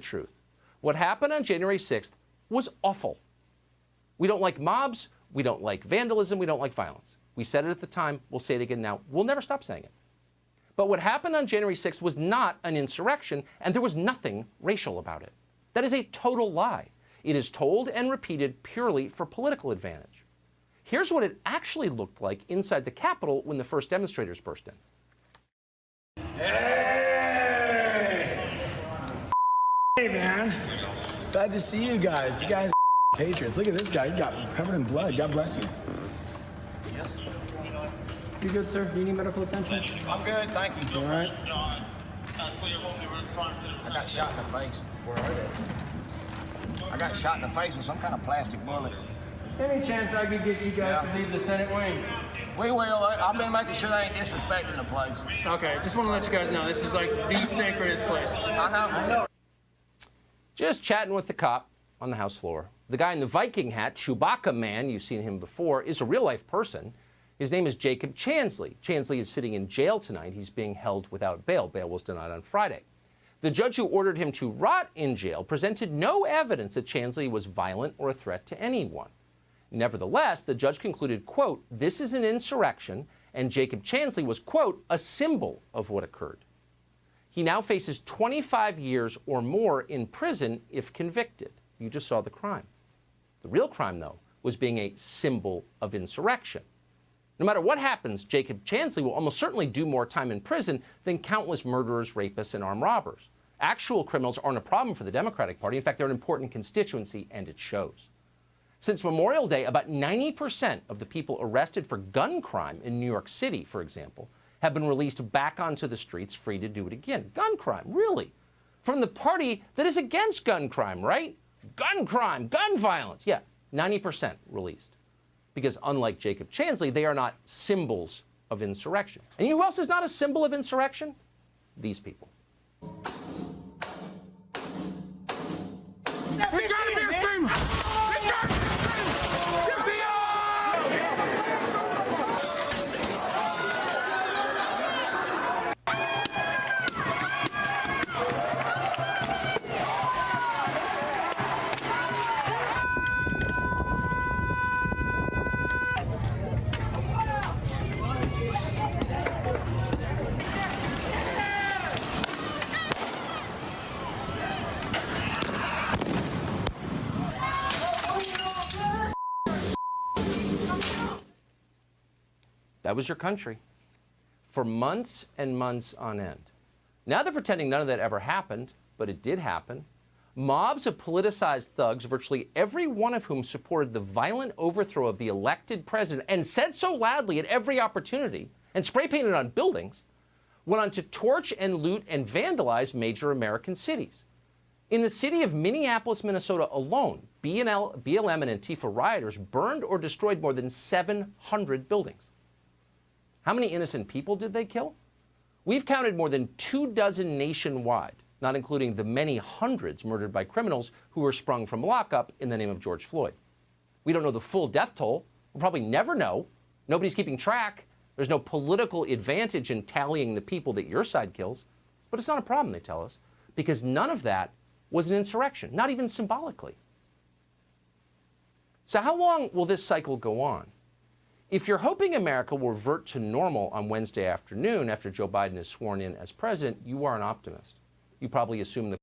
truth. What happened on January 6th was awful. We don't like mobs. We don't like vandalism. We don't like violence. We said it at the time. We'll say it again now. We'll never stop saying it. But what happened on January 6th was not an insurrection, and there was nothing racial about it. That is a total lie. It is told and repeated purely for political advantage. Here's what it actually looked like inside the Capitol when the first demonstrators burst in. Hey, man. Glad to see you guys. You guys are patriots. Look at this guy. He's got covered in blood. God bless you. Yes. You good, sir? Do you need medical attention? I'm good, thank you. All right. I got shot in the face. Where are they? I got shot in the face with some kind of plastic bullet. Any chance I could get you guys to leave the Senate wing? We will. I've been making sure they ain't disrespecting the place. Okay, just want to let you guys know this is like the sacredest place. I know. Just chatting with the cop on the House floor. The guy in the Viking hat, Chewbacca man, you've seen him before, is a real-life person. His name is Jacob Chansley. Chansley is sitting in jail tonight. He's being held without bail. Bail was denied on Friday. The judge who ordered him to rot in jail presented no evidence that Chansley was violent or a threat to anyone. Nevertheless, the judge concluded, quote, this is an insurrection, and Jacob Chansley was, quote, a symbol of what occurred. He now faces 25 years or more in prison if convicted. You just saw the crime. The real crime, though, was being a symbol of insurrection. No matter what happens, Jacob Chansley will almost certainly do more time in prison than countless murderers, rapists, and armed robbers. Actual criminals aren't a problem for the Democratic Party. In fact, they're an important constituency, and it shows. Since Memorial Day, about 90% of the people arrested for gun crime in New York City, for example, have been released back onto the streets free to do it again. Gun crime, really? From the party that is against gun crime, right? Gun crime, gun violence. Yeah, 90% released. Because unlike Jacob Chansley, they are not symbols of insurrection. And you know who else is not a symbol of insurrection? These people. That was your country for months and months on end. Now they're pretending none of that ever happened, but it did happen. Mobs of politicized thugs, virtually every one of whom supported the violent overthrow of the elected president and said so loudly at every opportunity and spray painted on buildings, went on to torch and loot and vandalize major American cities. In the city of Minneapolis, Minnesota alone, BLM and Antifa rioters burned or destroyed more than 700 buildings. How many innocent people did they kill? We've counted more than 24 nationwide, not including the many hundreds murdered by criminals who were sprung from lockup in the name of George Floyd. We don't know the full death toll. We'll probably never know. Nobody's keeping track. There's no political advantage in tallying the people that your side kills. But it's not a problem, they tell us, because none of that was an insurrection, not even symbolically. So how long will this cycle go on? If you're hoping America will revert to normal on Wednesday afternoon after Joe Biden is sworn in as president, you are an optimist. You probably assume the